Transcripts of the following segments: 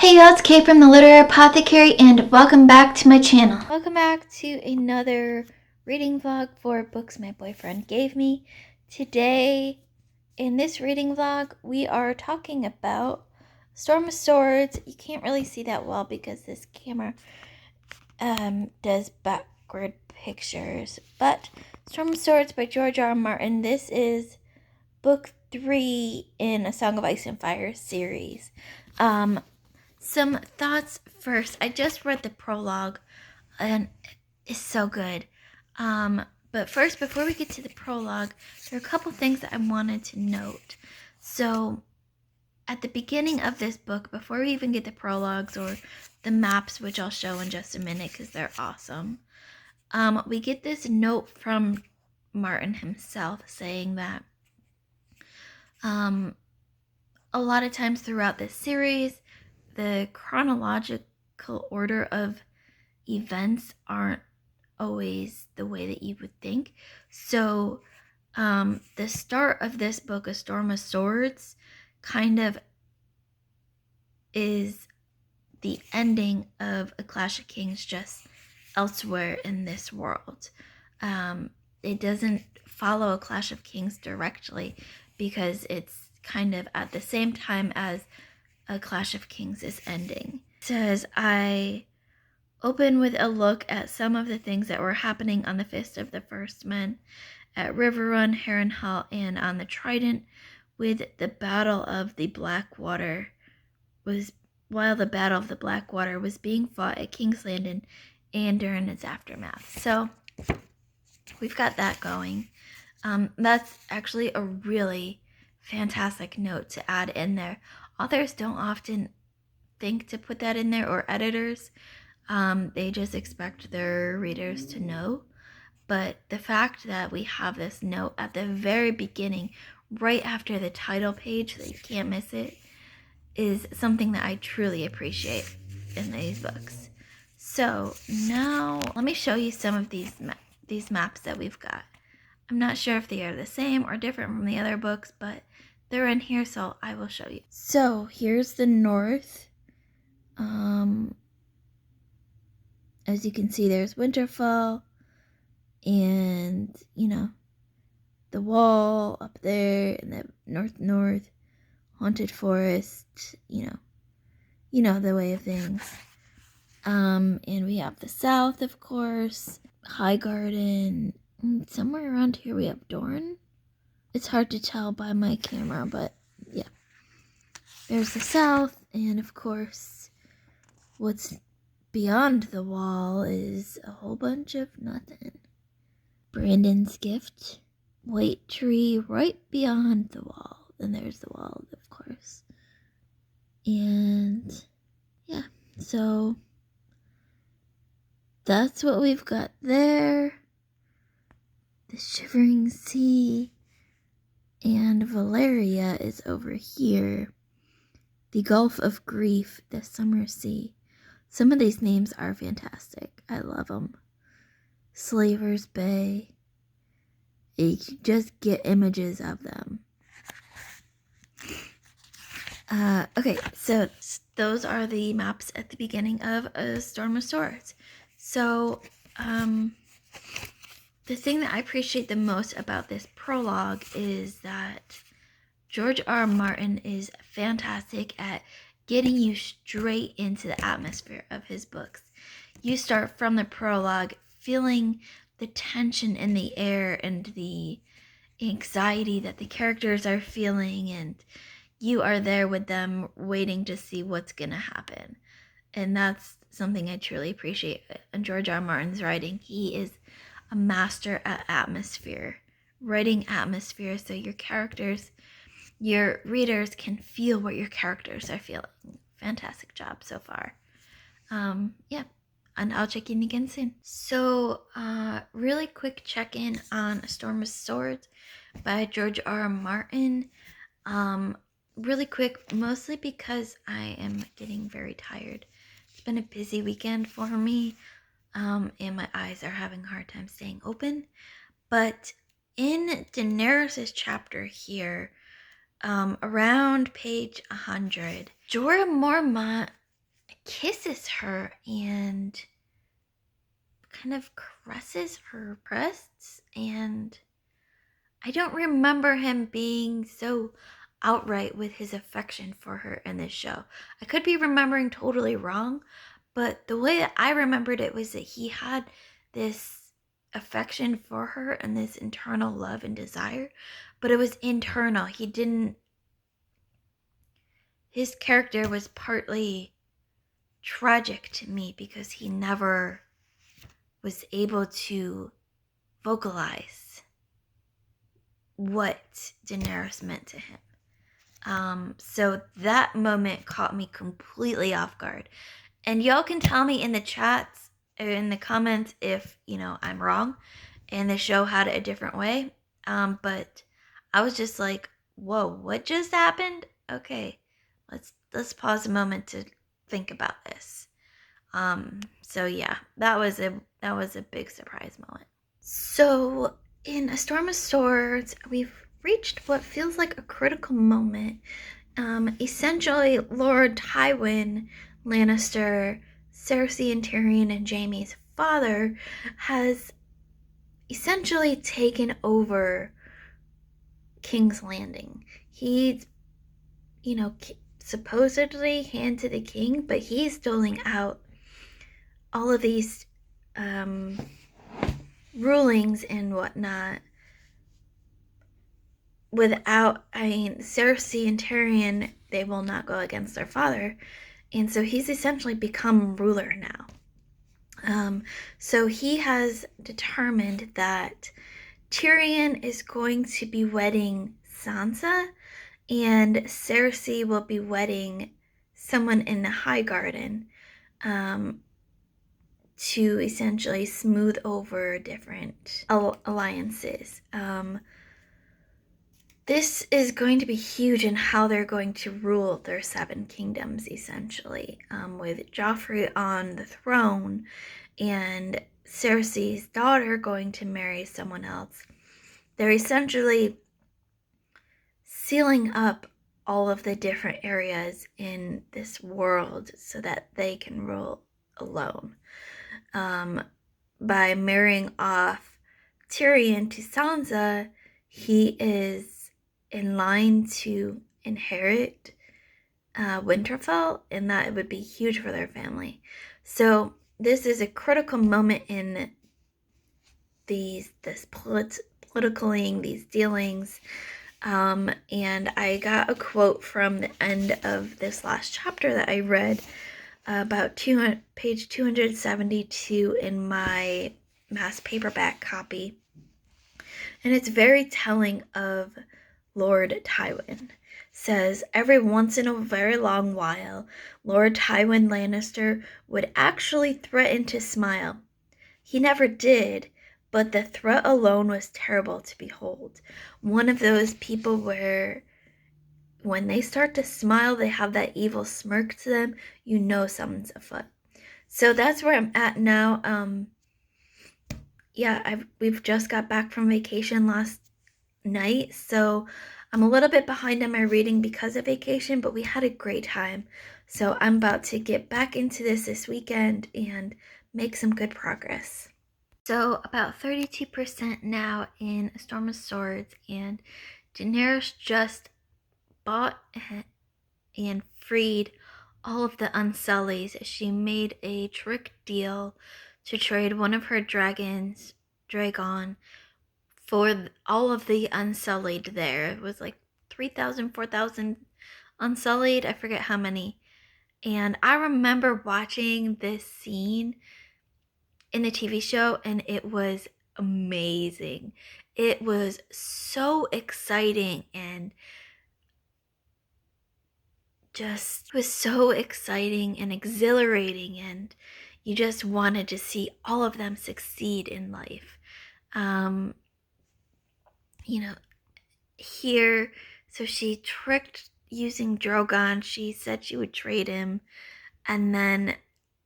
Hey y'all, it's Kay from the Literary Apothecary, and welcome back to my channel. Welcome back to another reading vlog for books my boyfriend gave me. Today, in this reading vlog, we are talking about Storm of Swords. You can't really see that well because this camera does backward pictures, but Storm of Swords by George R. R. Martin. This is book 3 in A Song of Ice and Fire series. Some thoughts first. I just read the prologue and it's so good. But first, before we get to the prologue, there are a couple things that I wanted to note. So, at the beginning of this book, before we even get the prologues or the maps, which I'll show in just a minute because they're awesome, we get this note from Martin himself saying that a lot of times throughout this series, the chronological order of events aren't always the way that you would think. So the start of this book, A Storm of Swords, kind of is the ending of A Clash of Kings just elsewhere in this world. It doesn't follow A Clash of Kings directly because it's kind of at the same time as A Clash of Kings is ending. It says, I open with a look at some of the things that were happening on the Fist of the First Men, at Riverrun, Harrenhal, and on the Trident, with the Battle of the Blackwater while the Battle of the Blackwater was being fought at King's Landing and during its aftermath. So we've got that going. That's actually a really fantastic note to add in there. Authors don't often think to put that in there, or editors. They just expect their readers to know. But the fact that we have this note at the very beginning, right after the title page, so you can't miss it, is something that I truly appreciate in these books. So now let me show you some of these maps that we've got. I'm not sure if they are the same or different from the other books, but they're in here, so I will show you. So here's the north. As you can see, there's Winterfell, and the wall up there, and the north haunted forest. You know the way of things. And we have the south, of course, Highgarden. Somewhere around here we have Dorne. It's hard to tell by my camera, but yeah. There's the south, and of course, what's beyond the wall is a whole bunch of nothing. Brandon's Gift, White Tree right beyond the wall. Then there's the wall, of course. And yeah, so that's what we've got there. The Shivering Sea, and Valeria is over here. The Gulf of Grief, the Summer Sea. Some of these names are fantastic. I love them. Slaver's Bay. You can just get images of them. Okay, so those are the maps at the beginning of A Storm of Swords. So, the thing that I appreciate the most about this prologue is that George R. R. Martin is fantastic at getting you straight into the atmosphere of his books. You start from the prologue feeling the tension in the air and the anxiety that the characters are feeling, and you are there with them waiting to see what's gonna happen. And that's something I truly appreciate in George R. R. Martin's writing. He is a master at atmosphere, writing atmosphere so your readers can feel what your characters are feeling. Fantastic job so far. Yeah, and I'll check in again soon. So, really quick check-in on A Storm of Swords by George R. R. Martin. Really quick, mostly because I am getting very tired. It's been a busy weekend for me, and my eyes are having a hard time staying open. But in Daenerys' chapter here, around page 100, Jorah Mormont kisses her and kind of caresses her breasts, and I don't remember him being so outright with his affection for her in this show. I could be remembering totally wrong, but the way that I remembered it was that he had this affection for her and this internal love and desire, but it was internal. His character was partly tragic to me because he never was able to vocalize what Daenerys meant to him. So that moment caught me completely off guard. And y'all can tell me in the chats or in the comments if, I'm wrong and the show had it a different way. But I was just like, whoa, what just happened? Okay, let's pause a moment to think about this. So yeah, that was a big surprise moment. So in A Storm of Swords, we've reached what feels like a critical moment. Essentially, Lord Tywin Lannister, Cersei and Tyrion and Jaime's father, has essentially taken over King's Landing. He's, supposedly hand to the king, but he's doling out all of these rulings and whatnot without, Cersei and Tyrion, they will not go against their father. And so he's essentially become ruler now. So he has determined that Tyrion is going to be wedding Sansa, and Cersei will be wedding someone in the High Garden, to essentially smooth over different alliances. This is going to be huge in how they're going to rule their 7 kingdoms, essentially, with Joffrey on the throne and Cersei's daughter going to marry someone else. They're essentially sealing up all of the different areas in this world so that they can rule alone. By marrying off Tyrion to Sansa, he is in line to inherit Winterfell, and that it would be huge for their family. So this is a critical moment in these dealings. And I got a quote from the end of this last chapter that I read, about page 272 in my mass paperback copy. And it's very telling of Lord Tywin. Says, every once in a very long while, Lord Tywin Lannister would actually threaten to smile. He never did, but the threat alone was terrible to behold. One of those people where when they start to smile, they have that evil smirk to them, you know something's afoot. So that's where I'm at now. We've just got back from vacation last night, so I'm a little bit behind on my reading because of vacation, but we had a great time. So I'm about to get back into this weekend and make some good progress. So about 32% now in A Storm of Swords, and Daenerys just bought and freed all of the Unsullys. She made a trick deal to trade one of her dragons, Dragon, for all of the Unsullied there. It was like 3,000, 4,000 Unsullied, I forget how many. And I remember watching this scene in the TV show, and it was amazing. It was so exciting and exhilarating, and you just wanted to see all of them succeed in life. Here, so she tricked using Drogon. She said she would trade him, and then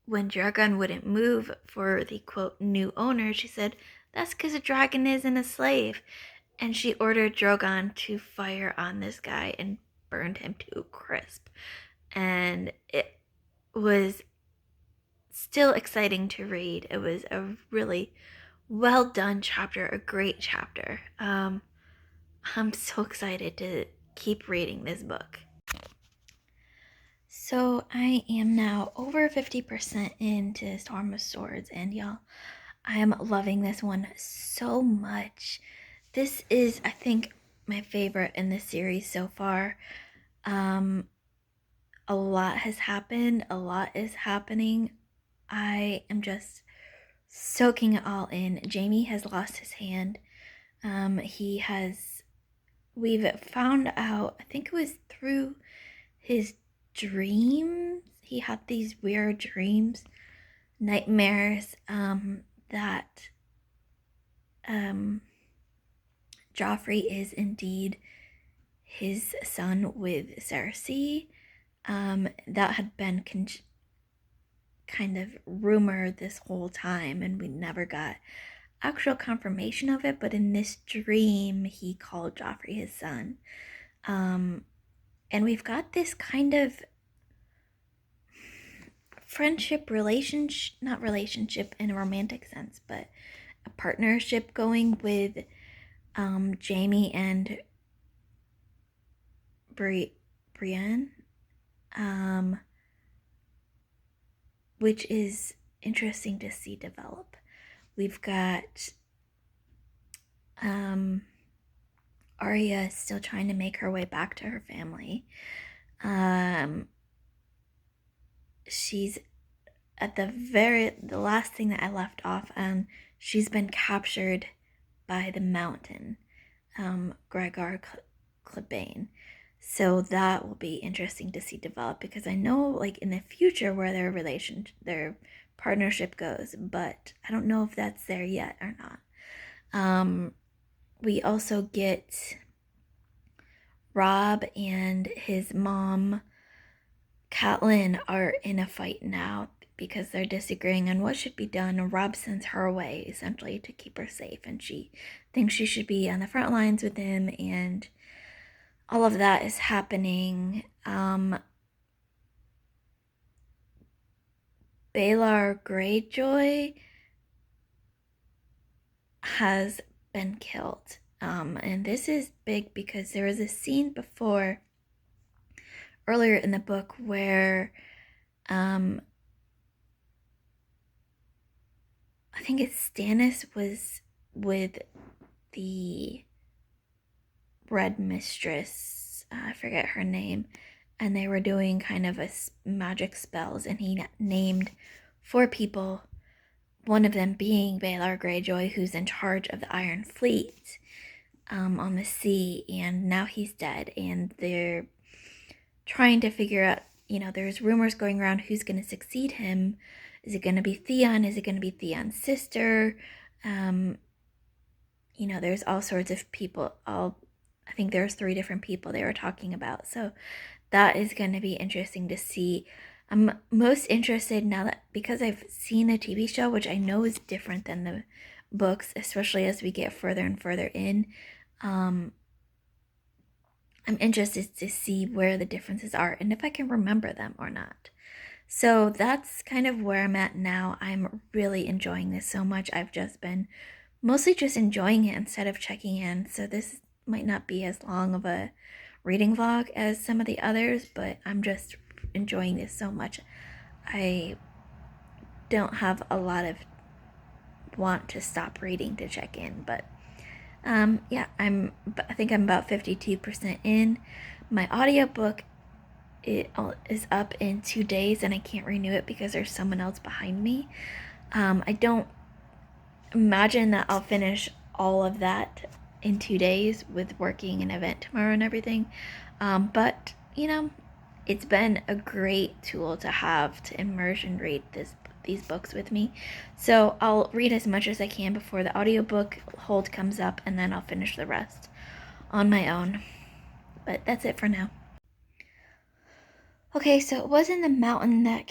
when Drogon wouldn't move for the quote new owner, she said, that's because a dragon isn't a slave. And she ordered Drogon to fire on this guy and burned him to a crisp. And it was still exciting to read. It was a really well done chapter, a great chapter. I'm so excited to keep reading this book. So I am now over 50% into Storm of Swords, and y'all, I am loving this one so much. This is, I think, my favorite in the series so far. A lot has happened, a lot is happening. I am just soaking it all in. Jaime has lost his hand. We've found out, I think it was through his dreams. He had these weird dreams, nightmares, that Joffrey is indeed his son with Cersei. That had been kind of rumored this whole time, and we never got actual confirmation of it, but in this dream he called Joffrey his son. And we've got this kind of friendship, not relationship in a romantic sense, but a partnership going with Jaime and Brienne, which is interesting to see develop. We've got Arya still trying to make her way back to her family. She's at the last thing that I left off on. She's been captured by the Mountain, Gregor Clegane. So that will be interesting to see develop, because I know, like, in the future where their partnership goes, but I don't know if that's there yet or not. We also get Robb and his mom, Catelyn, are in a fight now because they're disagreeing on what should be done. Robb sends her away essentially to keep her safe, and she thinks she should be on the front lines with him, and all of that is happening. Baelor Greyjoy has been killed. And this is big because there was a scene earlier in the book where I think it's Stannis was with the Red Mistress, I forget her name, and they were doing kind of magic spells, and he named 4 people, one of them being Baelor Greyjoy, who's in charge of the Iron Fleet on the sea, and now he's dead, and they're trying to figure out, there's rumors going around who's going to succeed him. Is it going to be Theon? Is it going to be Theon's sister? There's all sorts of people. I think there's 3 different people they were talking about. So that is going to be interesting to see. I'm most interested now that, because I've seen the TV show, which I know is different than the books, especially as we get further and further in. I'm interested to see where the differences are and if I can remember them or not. So that's kind of where I'm at now. I'm really enjoying this so much. I've just been mostly just enjoying it instead of checking in. So this might not be as long of a reading vlog as some of the others, but I'm just enjoying this so much. I don't have a lot of want to stop reading to check in, but yeah, I think I'm about 52% in. My audiobook, it is up in 2 days, and I can't renew it because there's someone else behind me. I don't imagine that I'll finish all of that in 2 days with working an event tomorrow and everything. But it's been a great tool to have to immersion read these books with me. So I'll read as much as I can before the audiobook hold comes up, and then I'll finish the rest on my own. But that's it for now. Okay, so it wasn't the Mountain that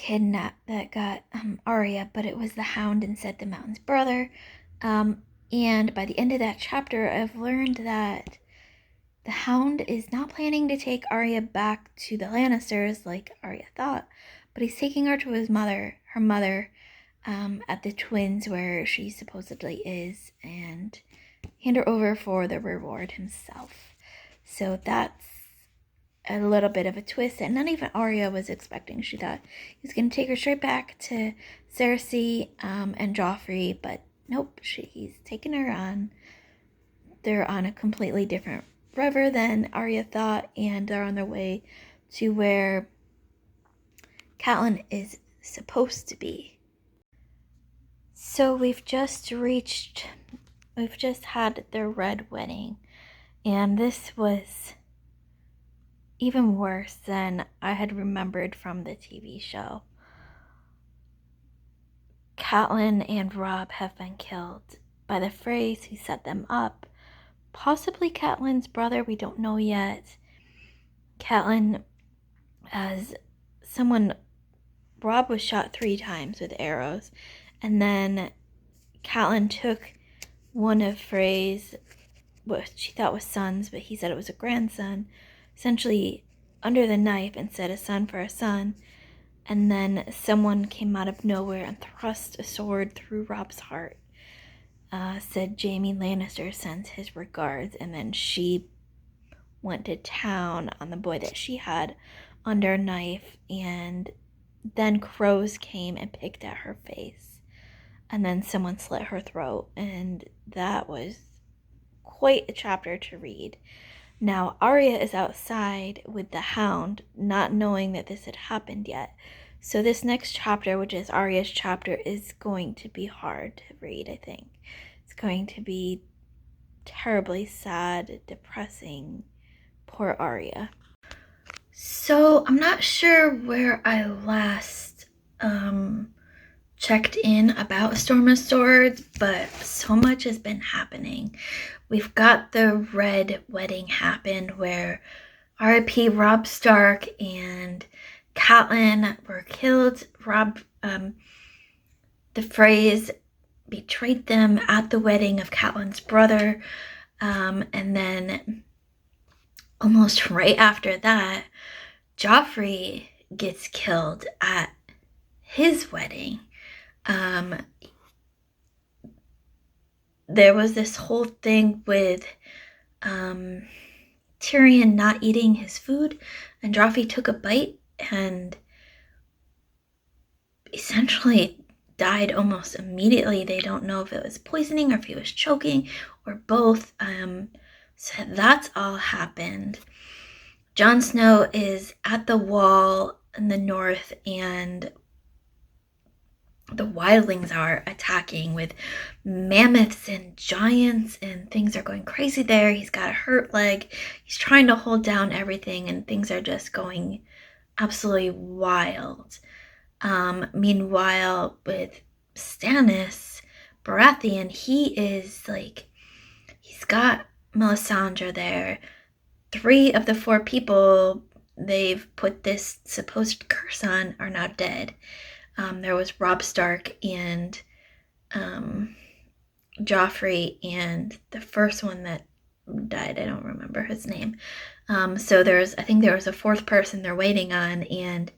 got Arya, but it was the Hound, instead the Mountain's brother. And by the end of that chapter, I've learned that the Hound is not planning to take Arya back to the Lannisters like Arya thought, but he's taking her to her mother, at the Twins where she supposedly is, and hand her over for the reward himself. So that's a little bit of a twist that not even Arya was expecting. She thought he was going to take her straight back to Cersei and Joffrey, but nope, he's taking her on. They're on a completely different river than Arya thought, and they're on their way to where Catelyn is supposed to be. So we've just had the Red Wedding, and this was even worse than I had remembered from the TV show. Catelyn and Robb have been killed by the Freys who set them up. Possibly Catelyn's brother, we don't know yet. Catelyn, Robb was shot 3 times with arrows, and then Catelyn took one of Frey's, what she thought was sons, but he said it was a grandson, essentially under the knife and said a son for a son. And then someone came out of nowhere and thrust a sword through Robb's heart. Said Jaime Lannister sends his regards, and then she went to town on the boy that she had under a knife, and then crows came and picked at her face, and then someone slit her throat, and that was quite a chapter to read. Now Arya is outside with the Hound, not knowing that this had happened yet. So this next chapter, which is Arya's chapter, is going to be hard to read, I think. It's going to be terribly sad, depressing. Poor Arya. So I'm not sure where I last checked in about A Storm of Swords, but so much has been happening. We've got the Red Wedding happened where R.I.P. Robb Stark and Catelyn were killed. The Freys betrayed them at the wedding of Catelyn's brother. And then almost right after that, Joffrey gets killed at his wedding. There was this whole thing with Tyrion not eating his food, and Joffrey took a bite and essentially died almost immediately. They don't know if it was poisoning or if he was choking or both. So that's all happened. Jon Snow is at the wall in the north, and the wildlings are attacking with mammoths and giants, and things are going crazy there. He's got a hurt leg. He's trying to hold down everything, and things are just going absolutely wild. Meanwhile, with Stannis Baratheon, he's got Melisandre there. 3 of the 4 people they've put this supposed curse on are now dead. There was Robb Stark and Joffrey, and the first one that died, I don't remember his name. So I think there was a 4th person they're waiting on, and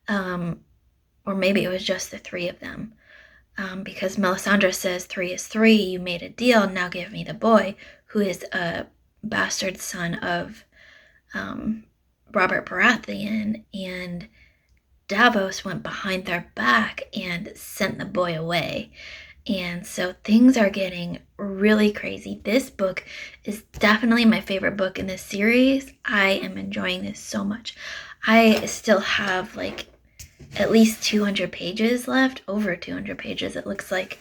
or maybe it was just the 3 of them. Because Melisandre says 3 is 3, you made a deal, now give me the boy, who is a bastard son of Robert Baratheon, and Davos went behind their back and sent the boy away. And so things are getting really crazy. This book is definitely my favorite book in this series. I am enjoying this so much. I still have at least 200 pages left, over 200 pages it looks like,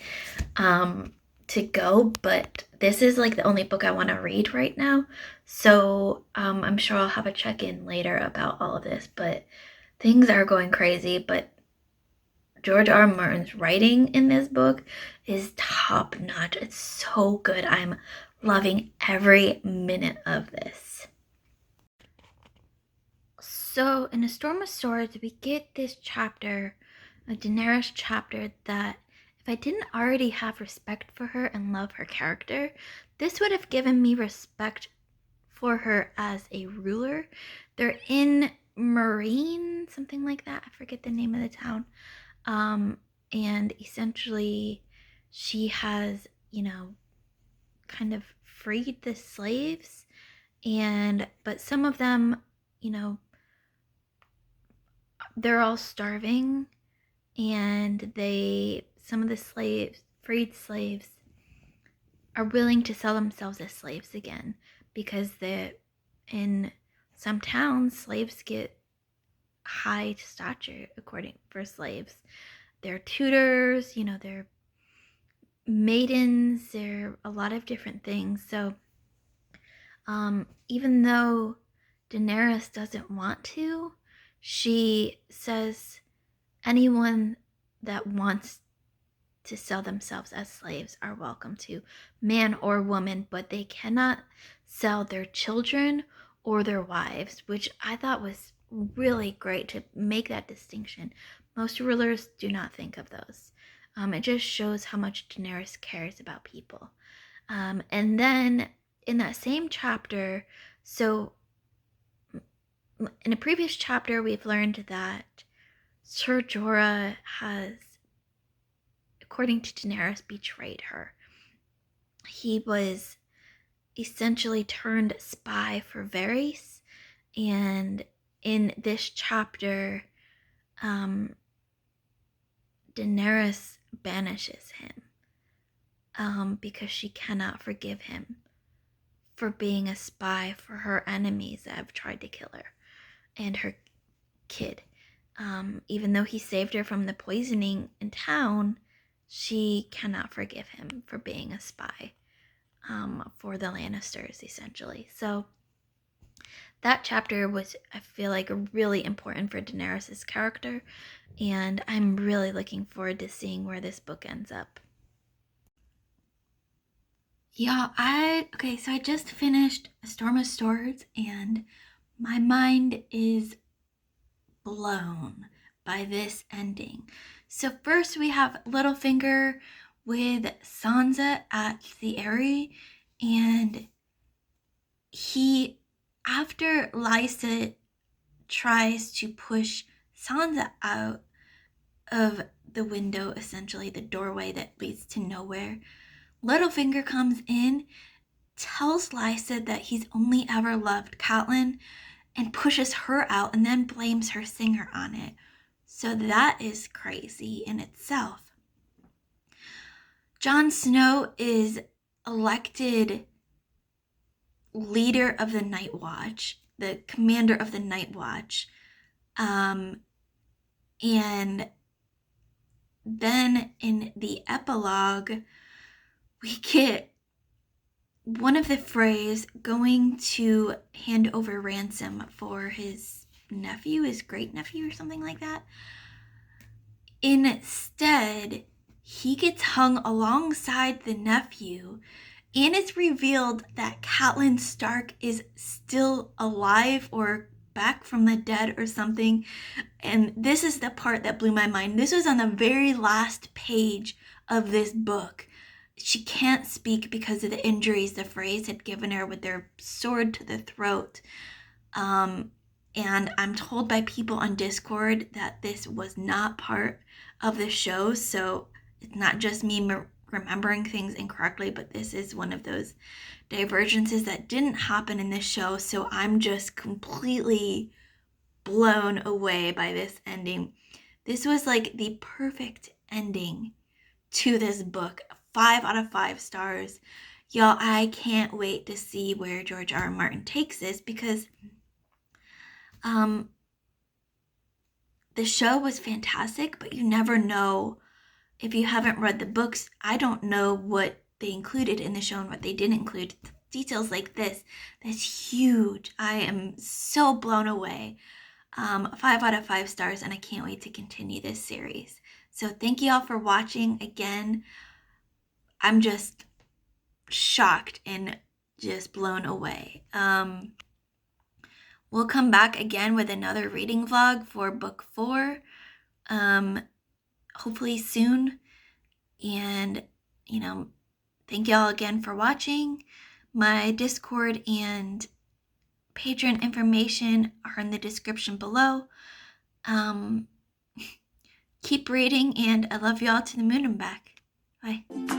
to go, but this is the only book I want to read right now. So I'm sure I'll have a check-in later about all of this, but things are going crazy. But George R. R. Martin's writing in this book is top notch. It's so good. I'm loving every minute of this. So in A Storm of Swords, we get this chapter, a Daenerys chapter, that if I didn't already have respect for her and love her character, this would have given me respect for her as a ruler. They're in Marine, something like that. I forget the name of the town. And essentially, she has, kind of freed the slaves, but some of them, you know, they're all starving, and some of the freed slaves, are willing to sell themselves as slaves again, because in some towns, slaves get high stature for slaves. They're tutors, they're maidens, they're a lot of different things. So even though Daenerys doesn't want to, she says anyone that wants to sell themselves as slaves are welcome to, man or woman, but they cannot sell their children or their wives, which I thought was really great to make that distinction. Most rulers do not think of those. It just shows how much Daenerys cares about people. And then in that same chapter, so in a previous chapter, we've learned that Ser Jorah has, according to Daenerys, betrayed her. He was essentially turned spy for Varys, and in this chapter, Daenerys banishes him because she cannot forgive him for being a spy for her enemies that have tried to kill her and her kid. Even though he saved her from the poisoning in town, she cannot forgive him for being a spy for the Lannisters, essentially. So that chapter was, I feel like, really important for Daenerys' character, and I'm really looking forward to seeing where this book ends up. Yeah, so I just finished A Storm of Swords, and my mind is blown by this ending. So first we have Littlefinger with Sansa at the Eyrie, and after Lysa tries to push Sansa out of the window, essentially the doorway that leads to nowhere, Littlefinger comes in, tells Lysa that he's only ever loved Catelyn, and pushes her out, and then blames her singer on it. So that is crazy in itself. Jon Snow is elected leader of the Night Watch, the commander of the Night Watch. And then in the epilogue, we get one of the Freys going to hand over ransom for his nephew, his great nephew, or something like that. Instead, he gets hung alongside the nephew, and it's revealed that Catelyn Stark is still alive or back from the dead or something. And this is the part that blew my mind. This was on the very last page of this book. She can't speak because of the injuries the Freys had given her with their sword to the throat. And I'm told by people on Discord that this was not part of the show, so it's not just me remembering things incorrectly, but this is one of those divergences that didn't happen in this show, so I'm just completely blown away by this ending. This was like the perfect ending to this book. 5 out of 5 stars. Y'all, I can't wait to see where George R. R. Martin takes this, because the show was fantastic, but you never know. If you haven't read the books, I don't know what they included in the show and what they didn't include. Details like this, that's huge. I am so blown away. 5 out of 5 stars, and I can't wait to continue this series. So thank you all for watching. Again, I'm just shocked and just blown away. We'll come back again with another reading vlog for book 4. Hopefully soon. And, thank y'all again for watching. My Discord and Patreon information are in the description below. Keep reading, and I love you all to the moon and back. Bye.